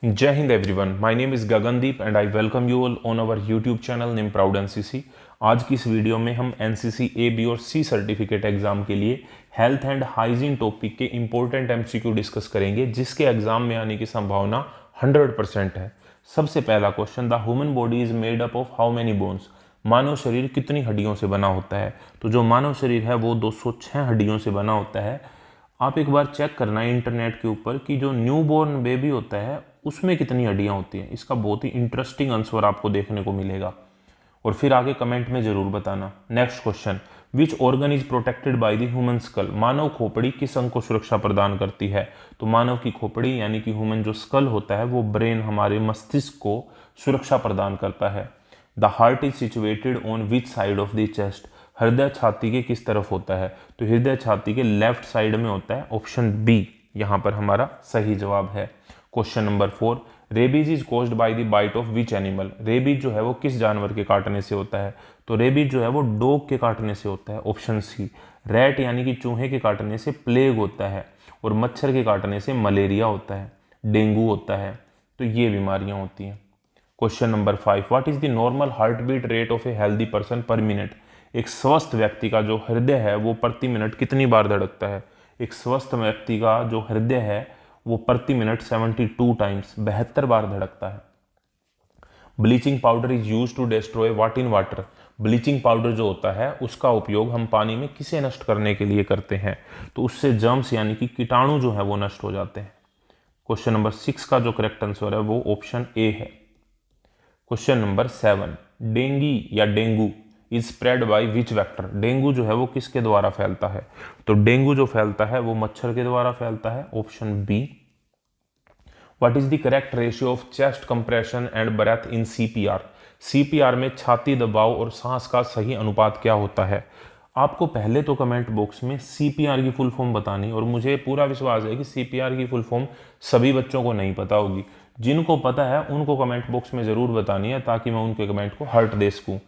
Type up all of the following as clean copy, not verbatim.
जय Hind everyone, my name is Gagandeep and I welcome you all on our YouTube channel name proud NCC. आज की इस video में हम एनसीसी ए बी और सी सर्टिफिकेट एग्जाम के लिए हेल्थ एंड हाइजीन टॉपिक के इंपॉर्टेंट एमसीक्यू डिस्कस करेंगे, जिसके एग्जाम में आने की संभावना 100% है। सबसे पहला question, the human body is made up of how many bones. मानव शरीर कितनी हड्डियों से बना होता है? तो जो मानव शरीर है वो 206 हड्डियों से बना होता है। आप एक बार चेक करना है इंटरनेट के ऊपर कि जो न्यू बॉर्न बेबी होता है उसमें कितनी हड्डियां होती हैं। इसका बहुत ही इंटरेस्टिंग आंसर आपको देखने को मिलेगा और फिर आगे कमेंट में जरूर बताना। Next question, which organ is protected by the human skull. मानव खोपड़ी किस अंग को सुरक्षा प्रदान करती है? तो मानव की खोपड़ी यानी कि ह्यूमन जो स्कल होता है वो ब्रेन, हमारे मस्तिष्क को सुरक्षा प्रदान करता है। The heart is situated on which side of the chest. हृदय छाती के किस तरफ होता है? तो हृदय छाती के लेफ्ट साइड में होता है। ऑप्शन बी यहाँ पर हमारा सही जवाब है। Question number 4, rabies is caused by the bite of which animal. Rabies जो है वो किस जानवर के काटने से होता है? तो रेबीज जो है वो डॉग के काटने से होता है। ऑप्शन सी। रैट यानी कि चूहे के काटने से प्लेग होता है और मच्छर के काटने से मलेरिया होता है, डेंगू होता है। तो ये बीमारियां होती हैं। Question number 5, what is the normal heart beat rate of a healthy person per minute. एक स्वस्थ व्यक्ति का जो हृदय है वो प्रति मिनट कितनी बार धड़कता है? एक स्वस्थ व्यक्ति का जो हृदय है वो प्रति मिनट 72 टाइम्स, 72 बार धड़कता है। Bleaching powder is use to destroy what in water. Bleaching powder जो होता है उसका उपयोग हम पानी में किसे नष्ट करने के लिए करते हैं? तो उससे जर्म्स यानी कि कीटाणु जो है वो नष्ट हो जाते हैं। क्वेश्चन नंबर 6 का जो करेक्ट आंसर है वो ऑप्शन ए है। क्वेश्चन नंबर 7, डेंगी या dengue is spread by which vector. Dengue जो है वो किसके द्वारा फैलता है? तो डेंगू जो फैलता है वो मच्छर के द्वारा फैलता है। Option B. What is the correct ratio of chest compression and breath in CPR. CPR में छाती दबाव और सांस का सही अनुपात क्या होता है? आपको पहले तो कमेंट बॉक्स में सीपीआर की फुल फॉर्म बतानी, और मुझे पूरा विश्वास है कि सीपीआर की फुल फॉर्म सभी बच्चों को नहीं पता होगी। जिनको पता है उनको कमेंट बॉक्स में ज़रूर बतानी है ताकि मैं उनके कमेंट को हर्ट दे सकूँ।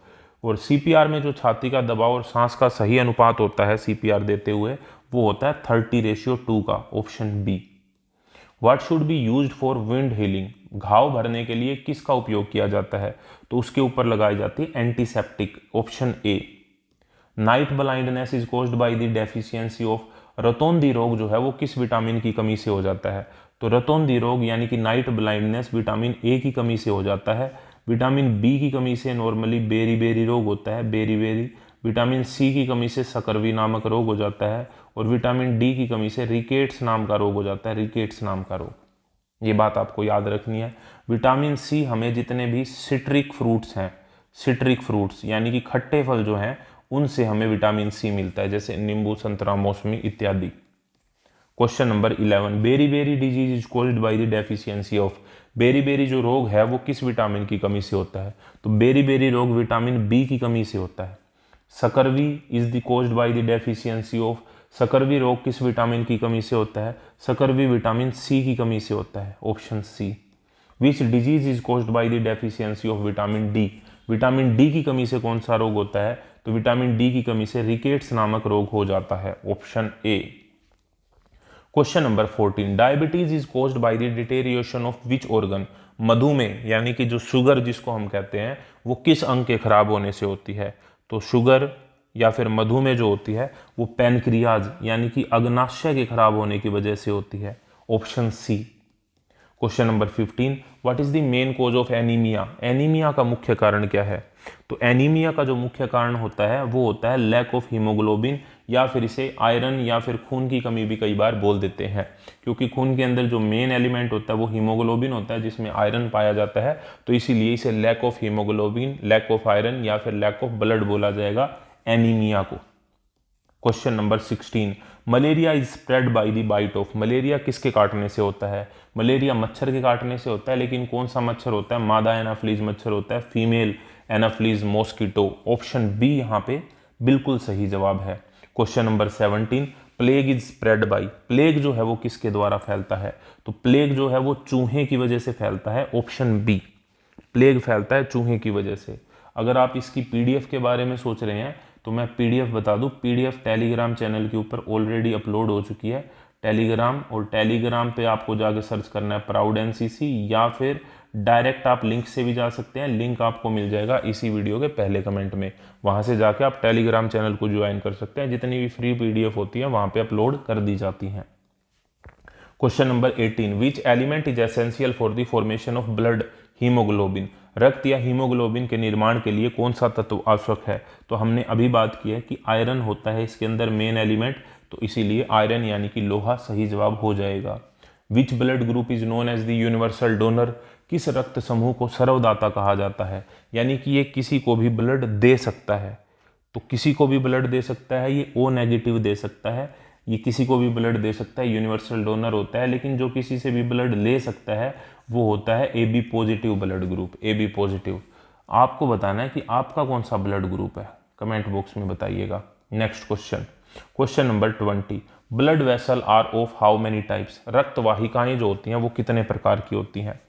और सीपीआर में जो छाती का दबाव और सांस का सही अनुपात होता है सीपीआर देते हुए वो होता है 30:2 का। Option B. What should be used for wind healing. घाव भरने के लिए किसका उपयोग किया जाता है? तो उसके ऊपर लगाई जाती है antiseptic. Option A. Night blindness is caused by the deficiency of. रतौंधी रोग जो है वो किस विटामिन की कमी से हो जाता है? तो रतौंधी रोग यानी कि नाइट ब्लाइंडनेस विटामिन ए की कमी से हो जाता है। विटामिन बी की कमी से नॉर्मली बेरी बेरी रोग होता है, बेरी बेरी। विटामिन सी की कमी से सकरवी नामक रोग हो जाता है और विटामिन डी की कमी से रिकेट्स नाम का रोग हो जाता है, रिकेट्स नाम का रोग। ये बात आपको याद रखनी है। विटामिन सी हमें जितने भी सिट्रिक फ्रूट्स हैं, सिट्रिक फ्रूट्स यानी कि खट्टे फल जो हैं उनसे हमें विटामिन सी मिलता है, जैसे नींबू, संतरा, मौसमी इत्यादि। Question number 11, beri beri disease is caused by the deficiency of. Beri beri जो रोग है वो किस विटामिन की कमी से होता है? तो बेरी बेरी रोग विटामिन बी की कमी से होता है। Scurvy is the caused by the deficiency of. Scurvy रोग किस विटामिन की कमी से होता है? सकरवी विटामिन सी की कमी से होता है। Option C. Which disease is caused by the deficiency of vitamin D. Vitamin D की कमी से कौन सा रोग होता है? तो विटामिन डी की कमी से रिकेट्स नामक रोग हो जाता है। Option A. Question number 14, diabetes is caused by the deterioration of which organ. मधुमेह यानी कि जो शुगर जिसको हम कहते हैं वो किस अंग के खराब होने से होती है? तो शुगर या फिर मधुमेह जो होती है वो पैनक्रियाज यानी कि अग्नाशय के खराब होने की वजह से होती है। Option C. Question number 15, what is the main cause of anaemia. Anaemia का मुख्य कारण क्या है? तो एनीमिया का जो मुख्य कारण होता है वो होता है लैक ऑफ हीमोग्लोबिन, या फिर इसे आयरन या फिर खून की कमी भी कई बार बोल देते हैं, क्योंकि खून के अंदर जो मेन एलिमेंट होता है वो हीमोग्लोबिन होता है जिसमें आयरन पाया जाता है। तो इसीलिए इसे lack of haemoglobin, lack of iron या फिर लैक ऑफ ब्लड बोला जाएगा एनीमिया को। Question number 16, malaria is spread by the bite of. Malaria किसके काटने से होता है? मलेरिया मच्छर के काटने से होता है, लेकिन कौन सा मच्छर होता है? मादा एनाफ्लीज मच्छर होता है, female Anopheles mosquito. Option B यहाँ पे बिल्कुल सही जवाब है। Question number 17, plague is spread by. Plague जो है वो किसके द्वारा फैलता है? तो प्लेग जो है वो चूहे की वजह से फैलता है। Option B. प्लेग फैलता है चूहे की वजह से। अगर आप इसकी पीडीएफ के बारे में सोच रहे हैं तो मैं पीडीएफ बता दूं, पीडीएफ टेलीग्राम चैनल के ऊपर ऑलरेडी अपलोड हो चुकी है। टेलीग्राम, और टेलीग्राम पे आपको जाके सर्च करना है प्राउड एनसीसी, या फिर डायरेक्ट आप लिंक से भी जा सकते हैं। लिंक आपको मिल जाएगा इसी वीडियो के पहले कमेंट में, वहाँ से जाके आप टेलीग्राम चैनल को ज्वाइन कर सकते हैं। जितनी भी फ्री पीडीएफ होती है वहाँ पे अपलोड कर दी जाती हैं। Question number 18, which element is essential for the formation of blood haemoglobin. रक्त या हीमोग्लोबिन के निर्माण के लिए कौन सा तत्व आवश्यक है? तो हमने अभी बात की है कि आयरन होता है इसके अंदर मेन एलिमेंट, तो इसीलिए आयरन यानी कि लोहा सही जवाब हो जाएगा। Which blood group is known as the universal donor. किस रक्त समूह को सर्वदाता कहा जाता है? यानी कि ये किसी को भी ब्लड दे सकता है। तो किसी को भी ब्लड दे सकता है, ये ओ नेगेटिव दे सकता है, ये किसी को भी ब्लड दे सकता है, यूनिवर्सल डोनर होता है। लेकिन जो किसी से भी ब्लड ले सकता है वो होता है A B positive blood group, A B positive. आपको बताना है कि आपका कौन सा ब्लड ग्रुप है, कमेंट बॉक्स में बताइएगा। Next question, question number 20, blood vessel are of how many types. रक्त वाहिकाएं जो होती हैं वो कितने प्रकार की होती हैं?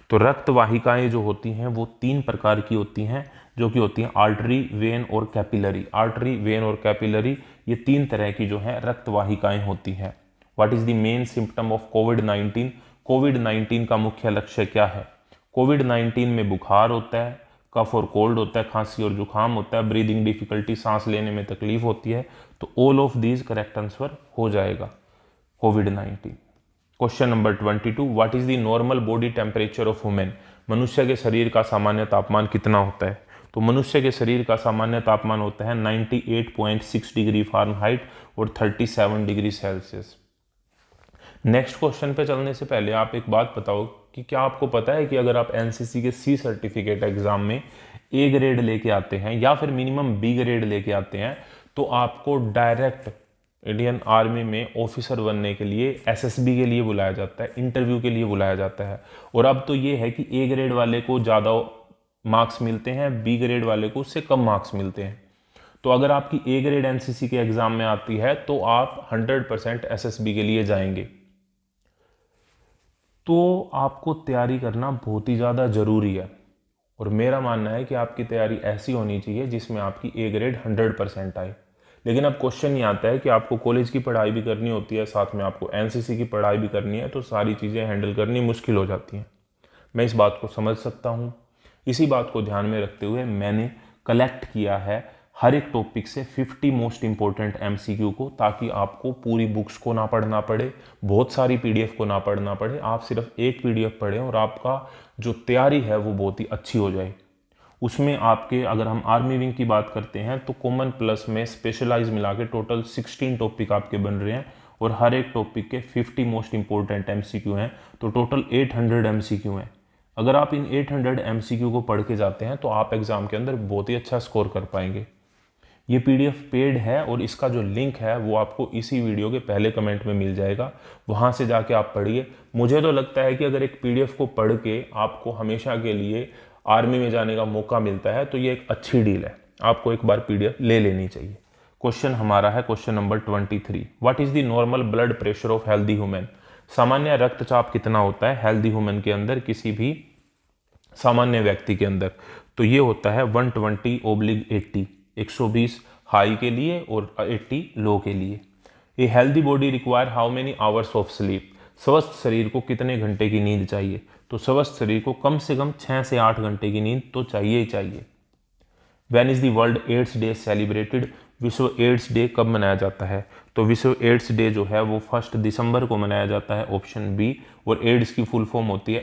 तो रक्त वाहिकाएं जो होती हैं वो 3 प्रकार की होती हैं, जो कि होती हैं आर्टरी, वेन और कैपिलरी। आर्टरी, वेन और कैपिलरी, ये 3 तरह की जो है रक्त वाहिकाएं होती हैं। What is the main symptom of कोविड-19। कोविड-19 का मुख्य लक्ष्य क्या है? कोविड-19 में बुखार होता है, कफ और कोल्ड होता है, खांसी और जुकाम होता है, ब्रीदिंग डिफिकल्टी, सांस लेने में तकलीफ होती है। तो all of these correct answer हो जाएगा कोविड-19। Question number 22, what is the normal body temperature of women. मनुष्य के शरीर का सामान्य तापमान कितना होता है? तो मनुष्य के शरीर का सामान्य तापमान होता है 98.6 डिग्री फ़ारेनहाइट और 37 डिग्री सेल्सियस। नेक्स्ट क्वेश्चन पे चलने से पहले आप एक बात बताओ कि क्या आपको पता है कि अगर आप एनसीसी के सी सर्टिफिकेट एग्जाम में ए ग्रेड लेके आते हैं या फिर मिनिमम बी ग्रेड लेके आते हैं तो आपको डायरेक्ट इंडियन आर्मी में ऑफिसर बनने के लिए एसएसबी के लिए बुलाया जाता है, इंटरव्यू के लिए बुलाया जाता है। और अब तो ये है कि ए ग्रेड वाले को ज़्यादा मार्क्स मिलते हैं, बी ग्रेड वाले को उससे कम मार्क्स मिलते हैं। तो अगर आपकी ए ग्रेड एनसीसी के एग्जाम में आती है तो आप 100% एसएसबी के लिए जाएंगे। तो आपको तैयारी करना बहुत ही ज़्यादा ज़रूरी है, और मेरा मानना है कि आपकी तैयारी ऐसी होनी चाहिए जिसमें आपकी ए ग्रेड 100% आए। लेकिन अब क्वेश्चन ये आता है कि आपको कॉलेज की पढ़ाई भी करनी होती है, साथ में आपको एनसीसी की पढ़ाई भी करनी है, तो सारी चीज़ें हैंडल करनी मुश्किल हो जाती हैं। मैं इस बात को समझ सकता हूँ। इसी बात को ध्यान में रखते हुए मैंने कलेक्ट किया है हर एक टॉपिक से 50 मोस्ट इंपॉर्टेंट एमसीक्यू को, ताकि आपको पूरी बुक्स को ना पढ़ना पड़े, बहुत सारी पीडीएफ को ना पढ़ना पड़े, आप सिर्फ एक पीडीएफ पढ़ें और आपका जो तैयारी है वो बहुत ही अच्छी हो जाए। उसमें आपके, अगर हम आर्मी विंग की बात करते हैं तो कॉमन प्लस में स्पेशलाइज मिला के टोटल 16 टॉपिक आपके बन रहे हैं, और हर एक टॉपिक के 50 मोस्ट इंपॉर्टेंट एमसीक्यू हैं, तो टोटल 800 एमसीक्यू हैं। अगर आप इन 800 एमसीक्यू को पढ़ के जाते हैं तो आप एग्जाम के अंदर बहुत ही अच्छा स्कोर कर पाएंगे। ये पीडीएफ पेड है और इसका जो लिंक है वो आपको इसी वीडियो के पहले कमेंट में मिल जाएगा, वहाँ से जाके आप पढ़िए। मुझे तो लगता है कि अगर एक पीडीएफ को पढ़ के आपको हमेशा के लिए आर्मी में जाने का मौका मिलता है तो ये एक अच्छी डील है, आपको एक बार पीडीएफ ले लेनी चाहिए। क्वेश्चन हमारा है question number 23, what is the normal blood pressure of healthy human. सामान्य रक्तचाप कितना होता है हेल्दी ह्यूमन के अंदर, किसी भी सामान्य व्यक्ति के अंदर? तो ये होता है 120/80, 120 हाई के लिए और 80 लो के लिए। A healthy body require how many hours of sleep. स्वस्थ शरीर को कितने घंटे की नींद चाहिए? तो स्वस्थ शरीर को कम से कम 6 से 8 घंटे की नींद तो चाहिए ही चाहिए। When is the World AIDS Day celebrated. विश्व एड्स डे कब मनाया जाता है? तो विश्व एड्स डे जो है वो 1 दिसंबर को मनाया जाता है, ऑप्शन बी। और एड्स की फुल फॉर्म होती है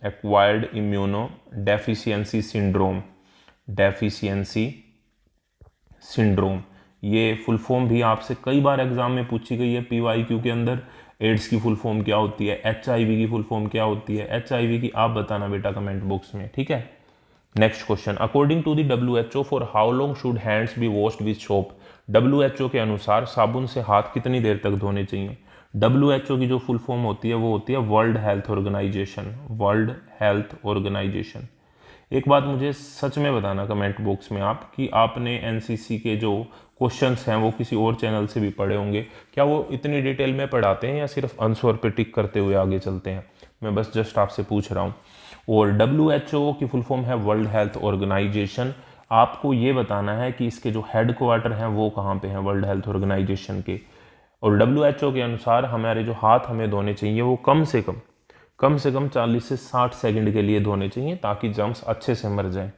acquired immuno deficiency syndrome. Deficiency syndrome, ये फुल फॉर्म भी आपसे कई बार एग्जाम में पूछी गई है पीवाईक्यू के अंदर। एड्स की फुल फॉर्म क्या होती है, एचआईवी की फुल फॉर्म क्या होती है, एचआईवी की आप बताना बेटा कमेंट बॉक्स में, ठीक है। Next question, according to the WHO for how long should hands be washed with soap. WHO के अनुसार साबुन से हाथ कितनी देर तक धोने चाहिए? डब्ल्यूएचओ की जो फुल फॉर्म होती है वो होती है World Health Organization, World Health Organization. एक बात मुझे सच में बताना कमेंट बॉक्स में आप कि आपने एनसीसी के जो क्वेश्चंस हैं वो किसी और चैनल से भी पढ़े होंगे, क्या वो इतनी डिटेल में पढ़ाते हैं या सिर्फ आंसर पे टिक करते हुए आगे चलते हैं? मैं बस जस्ट आपसे पूछ रहा हूँ। और डब्ल्यूएचओ की फुल फॉर्म है वर्ल्ड हेल्थ ऑर्गेनाइजेशन। आपको ये बताना है कि इसके जो हेड क्वार्टर हैं वो कहाँ पे हैं वर्ल्ड हेल्थ ऑर्गेनाइजेशन के। और WHO के अनुसार हमारे जो हाथ हमें धोने चाहिए वो कम से कम 40 से 60 सेकंड के लिए धोने चाहिए ताकि जर्म्स अच्छे से मर जाएं।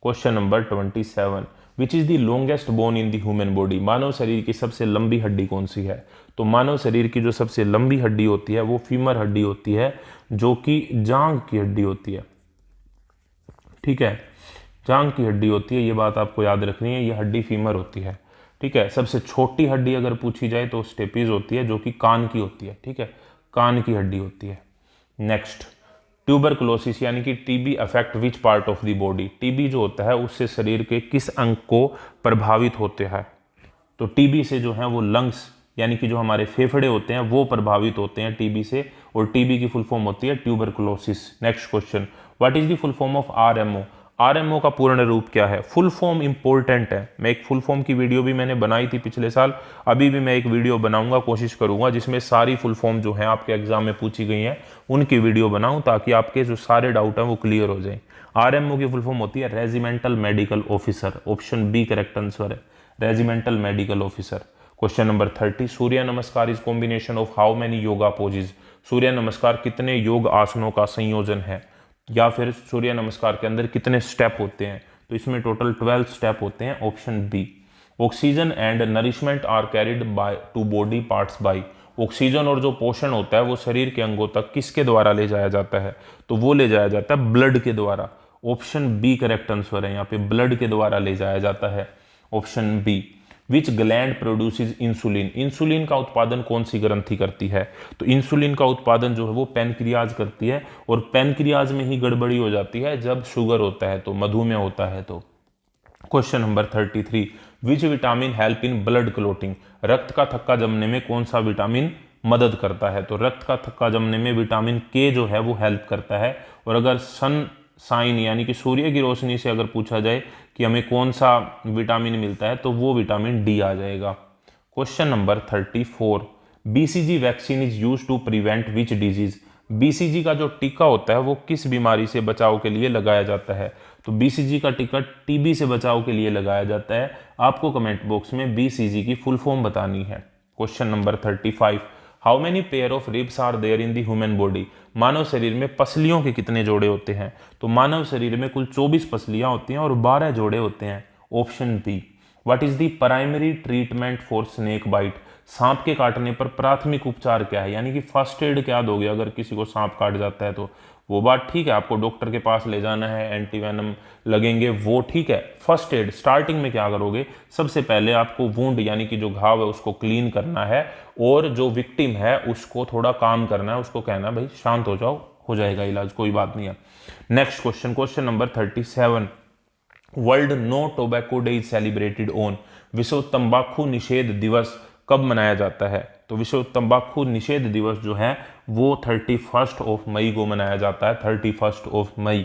Question number 27, which is the longest bone in the human body? मानव शरीर की सबसे लंबी हड्डी कौन सी है? तो मानव शरीर की जो सबसे लंबी हड्डी होती है वो फीमर हड्डी होती है, जो कि जांघ की हड्डी होती है। ठीक है, जांघ की हड्डी होती है, ये बात आपको याद रखनी है, ये हड्डी फीमर होती है। ठीक है, सबसे छोटी हड्डी अगर पूछी जाए तो स्टेपीज होती है, जो कि कान की होती है। ठीक है, कान की हड्डी होती है। नेक्स्ट, ट्यूबरकुलोसिस यानी कि TB affect which part of the body? TB जो होता है उससे शरीर के किस अंग को प्रभावित होते हैं? तो टीबी से जो है वो लंग्स यानी कि जो हमारे फेफड़े होते हैं वो प्रभावित होते हैं टीबी से, और टीबी की फुल फॉर्म होती है tuberculosis. Next question, what is the full form of RMO? RMO का पूर्ण रूप क्या है? फुल फॉर्म इंपॉर्टेंट है, मैं एक फुल फॉर्म की वीडियो भी मैंने बनाई थी पिछले साल, अभी भी मैं एक वीडियो बनाऊंगा, कोशिश करूंगा जिसमें सारी फुल फॉर्म जो है आपके एग्जाम में पूछी गई हैं उनकी वीडियो बनाऊं, ताकि आपके जो सारे डाउट हैं वो क्लियर हो जाए। आरएमओ की फुल फॉर्म होती है regimental medical officer. Option B correct answer है, regimental medical officer. Question number 30, Surya Namaskar is combination of how many yoga poses? Surya Namaskar कितने योग आसनों का संयोजन है, या फिर सूर्य नमस्कार के अंदर कितने स्टेप होते हैं? तो इसमें टोटल 12 स्टेप होते हैं। Option B. Oxygen and nourishment are carried by to body parts by? Oxygen और जो पोषण होता है वो शरीर के अंगों तक किसके द्वारा ले जाया जाता है? तो वो ले जाया जाता है ब्लड के द्वारा। ऑप्शन बी करेक्ट आंसर है, यहाँ पे ब्लड के द्वारा ले जाया जाता है। Option B. Which gland produces insulin? Insulin का उत्पादन कौन सी ग्रंथि करती है? तो इंसुलिन का उत्पादन जो है वो पैनक्रियाज करती है, और पैनक्रियाज में ही गड़बड़ी हो जाती है जब शुगर होता है, तो मधुमेह होता है। तो question number 33, which vitamin help in blood clotting? रक्त का थक्का जमने में कौन सा विटामिन मदद करता है? तो रक्त का थक्का जमने में विटामिन के जो है वो हेल्प करता है। और अगर सन साइन यानी कि सूर्य की रोशनी से अगर पूछा जाए कि हमें कौन सा विटामिन मिलता है, तो वो विटामिन डी आ जाएगा। Question number 34, BCG vaccine is use to prevent which disease? BCG का जो टीका होता है वो किस बीमारी से बचाव के लिए लगाया जाता है? तो बीसीजी का टीका टीबी से बचाव के लिए लगाया जाता है। आपको कमेंट बॉक्स में बीसीजी की फुल फॉर्म बतानी है। Question number 35, how many pair of ribs are there in the human body? मानव शरीर में पसलियों के कितने जोड़े होते हैं? तो मानव शरीर में कुल 24 पसलियां होती हैं और 12 जोड़े होते हैं। Option B. What is the primary treatment for snake bite? सांप के काटने पर प्राथमिक उपचार क्या है, यानी कि फर्स्ट एड क्या दोगे अगर किसी को सांप काट जाता है? तो वो बात ठीक है, आपको डॉक्टर के पास ले जाना है, एंटीवेनम लगेंगे, वो ठीक है। फर्स्ट एड स्टार्टिंग में क्या करोगे? सबसे पहले आपको वुंड यानी कि जो घाव है उसको क्लीन करना है, और जो विक्टिम है उसको थोड़ा काम करना है, उसको कहना है भाई शांत हो जाओ, हो जाएगा इलाज, कोई बात नहीं है। Next question, question number 37, World No Tobacco Day is celebrated on? विश्व तंबाकू निषेध दिवस कब मनाया जाता है? तो विश्व तंबाकू निषेध दिवस जो है वो 31 ऑफ मई को मनाया जाता है। 31 ऑफ मई।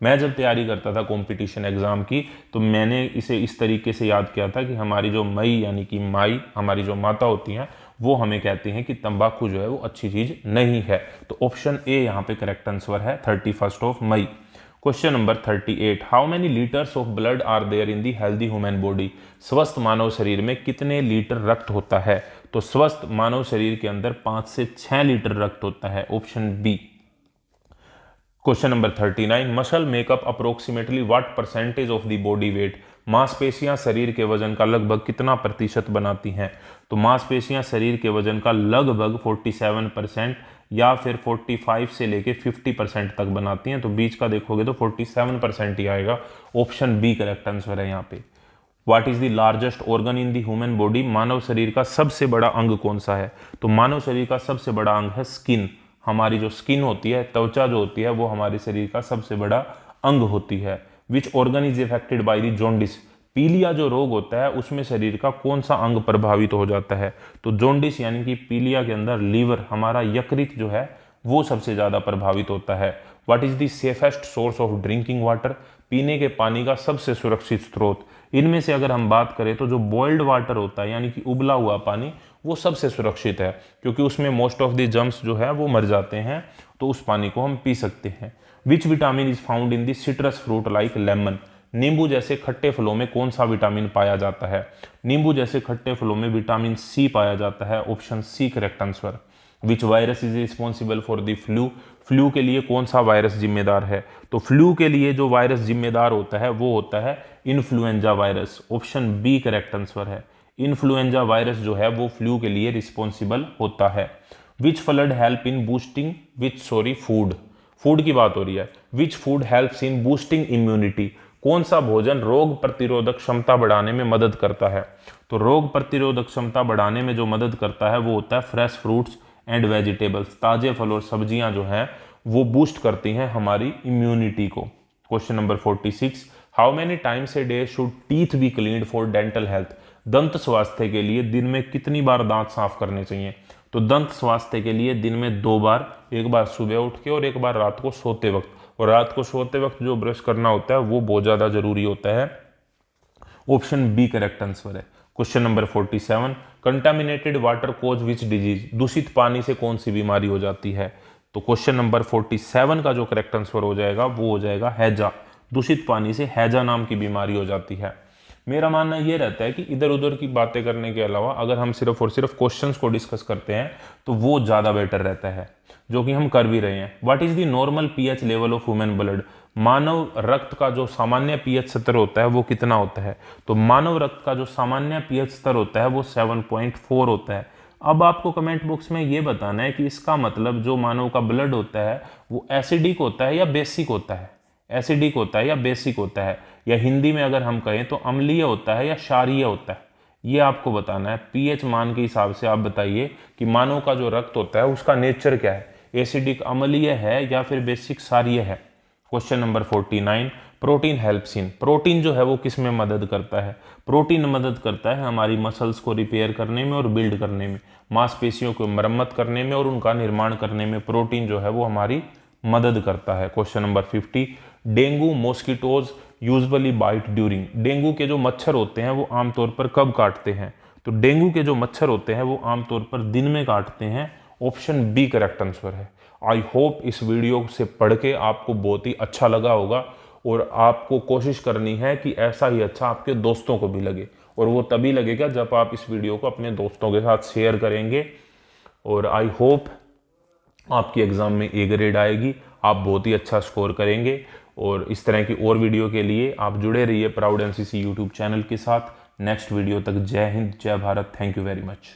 मैं जब तैयारी करता था कंपटीशन एग्जाम की, तो मैंने इसे इस तरीके से याद किया था कि हमारी जो मई यानी कि माई, हमारी जो माता होती हैं, वो हमें कहती हैं कि तंबाकू जो है वो अच्छी चीज नहीं है। तो ऑप्शन ए यहाँ पे करेक्ट आंसर है, 31 of May. Question number 38, how many litres of blood are there in the healthy human body? स्वस्थ मानव शरीर में कितने लीटर रक्त होता है? तो स्वस्थ मानव शरीर के अंदर 5 से 6 लीटर रक्त होता है। Option B. Question number 39, muscle make up approximately what percentage of the body weight? मांसपेशियां शरीर के वजन का लगभग कितना प्रतिशत बनाती हैं? तो मांसपेशियां शरीर के वजन का लगभग 47% या फिर 45 से लेके 50% तक बनाती हैं। तो बीच का देखोगे तो 47% ही आएगा। ऑप्शन बी करेक्ट आंसर है यहाँ पे। What is the largest organ in the human body? मानव शरीर का सबसे बड़ा अंग कौन सा है? तो मानव शरीर का सबसे बड़ा अंग है स्किन। हमारी जो स्किन होती है, त्वचा जो होती है, वो हमारे शरीर का सबसे बड़ा अंग होती है। विच organ is affected by the jaundice? पीलिया जो रोग होता है उसमें शरीर का कौन सा अंग प्रभावित हो जाता है? तो जॉन्डिस यानी कि पीलिया के अंदर लीवर, हमारा यकृत जो है वो सबसे ज्यादा प्रभावित होता है। What is the safest source of drinking water? पीने के पानी का सबसे सुरक्षित स्रोत। इनमें से अगर हम बात करें तो जो बॉइल्ड वाटर होता है यानी कि उबला हुआ पानी, वो सबसे सुरक्षित है, क्योंकि उसमें मोस्ट ऑफ द जर्म्स जो है वो मर जाते हैं, तो उस पानी को हम पी सकते हैं। Which vitamin is found in the citrus fruit like lemon? नींबू जैसे खट्टे फलों में कौन सा विटामिन पाया जाता है? नींबू जैसे खट्टे फलों में विटामिन सी पाया जाता है। Option C correct answer. Which virus is responsible for the flu? Flu के लिए कौन सा वायरस जिम्मेदार है? तो फ्लू के लिए जो वायरस जिम्मेदार होता है वो होता है influenza virus. Option B correct answer है। इन्फ्लुएंजा वायरस जो है वो फ्लू के लिए रिस्पॉन्सिबल होता है। Which flood help in boosting food? Food की बात हो रही है। Which food helps in boosting immunity? कौन सा भोजन रोग प्रतिरोधक क्षमता बढ़ाने में मदद करता है? तो रोग प्रतिरोधक क्षमता बढ़ाने में जो मदद करता है वो होता है फ्रेश फ्रूट्स एंड वेजिटेबल्स। ताजे फल और सब्जियां जो हैं वो बूस्ट करती हैं हमारी इम्यूनिटी को। Question number 46, how many times a day should teeth be cleaned for dental health? दंत स्वास्थ्य के लिए दिन में कितनी बार दांत साफ करने चाहिए? तो दंत स्वास्थ्य के लिए दिन में 2 बार, एक बार सुबह उठ के और एक बार रात को सोते वक्त। और रात को सोते वक्त जो ब्रश करना होता है वो बहुत ज़्यादा जरूरी होता है। ऑप्शन बी करेक्ट आंसर है। Question number 47, contaminated water cause which disease? दूषित पानी से कौन सी बीमारी हो जाती है? तो क्वेश्चन नंबर 47 का जो करेक्ट आंसर हो जाएगा वो हो जाएगा हैजा। दूषित पानी से हैजा नाम की बीमारी हो जाती है। मेरा मानना ये रहता है कि इधर उधर की बातें करने के अलावा अगर हम सिर्फ और सिर्फ क्वेश्चंस को डिस्कस करते हैं तो वो ज़्यादा बेटर रहता है, जो कि हम कर भी रहे हैं। What is the normal pH level of human blood? मानव रक्त का जो सामान्य पीएच स्तर होता है वो कितना होता है? तो मानव रक्त का जो सामान्य पीएच स्तर होता है वो 7.4 होता है। अब आपको कमेंट बॉक्स में ये बताना है कि इसका मतलब जो मानव का ब्लड होता है वो एसिडिक होता है या बेसिक होता है? एसिडिक होता है या बेसिक होता है, या हिंदी में अगर हम कहें तो अम्लीय होता है या क्षारीय होता है? ये आपको बताना है। पीएच मान के हिसाब से आप बताइए कि मानव का जो रक्त होता है उसका नेचर क्या है, एसिडिक अम्लीय है या फिर बेसिक क्षारीय है? Question number 49, protein helps in? Protein जो है वो किस में मदद करता है? प्रोटीन मदद करता है हमारी मसल्स को रिपेयर करने में और बिल्ड करने में, मांसपेशियों को मरम्मत करने में और उनका निर्माण करने में प्रोटीन जो है वो हमारी मदद करता है। Question number 50, dengue mosquitoes usually bite during? Dengue के जो मच्छर होते हैं वो आमतौर पर कब काटते हैं? तो डेंगू के जो मच्छर होते हैं वो आमतौर पर दिन में काटते हैं। ऑप्शन बी करेक्ट आंसर है। आई होप इस वीडियो से पढ़ के आपको बहुत ही अच्छा लगा होगा, और आपको कोशिश करनी है कि ऐसा ही अच्छा आपके दोस्तों को भी लगे, और वो तभी लगेगा जब आप इस वीडियो को अपने दोस्तों के साथ शेयर करेंगे। और आई होप आपकी एग्ज़ाम में ए ग्रेड आएगी, आप बहुत ही अच्छा स्कोर करेंगे। और इस तरह की और वीडियो के लिए आप जुड़े रहिए प्राउड एनसीसी यूट्यूब चैनल के साथ। नेक्स्ट वीडियो तक जय हिंद, जय Bharat. Thank you very much.